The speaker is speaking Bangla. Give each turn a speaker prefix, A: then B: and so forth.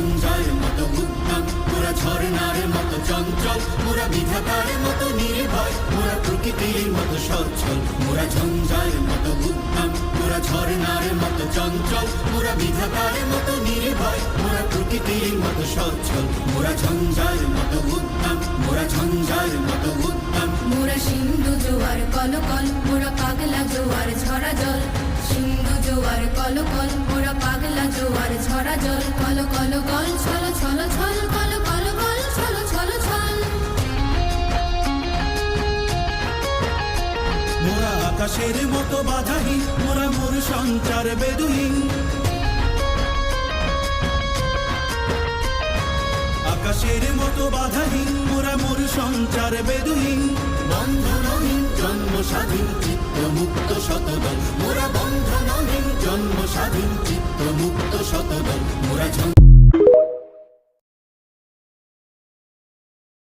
A: ঝঞ্ঝার মতো উদ্যম, মোরা ঝর্ণার মতো চঞ্চল, মোরা বিধাতার মতো নির্ভয়, মোরা প্রকৃতির মতো সচ্ছল। মোরা ঝঞ্ঝার মতো উদ্যম, মোরা ঝর্ণার মতো চঞ্চল, মোরা বিধাতার মতো নির্ভয়, মোরা প্রকৃতির মতো সচ্ছল। মোরা ঝঞ্ঝার মতো উদ্যম, মোরা ঝঞ্ঝার মতো উদ্যম।
B: মোরা সিন্ধু জোয়ার কলকল, মোরা পাগলা জোয়ার ঝরা জল। সিন্ধু জোয়ার কলকল, মোরা পাগলা জোয়ার ঝরা জল। কল কল কল ছল ছল ছল, কল কল কল ছল ছল ছল।
C: মোরা আকাশের মতো বাধাহীন, মোরা মোর সঞ্চার বেদুহীন। আকাশের মতো বাধাহীন, মোরা মোর সঞ্চার বেদুহীন।
A: বন্ধনহীন জন্ম স্বাধীন চিত্ত মুক্ত শতদল, মোরা বন্ধনহীন জন্ম স্বাধীন চিত্ত মুক্ত শতদল। মোরা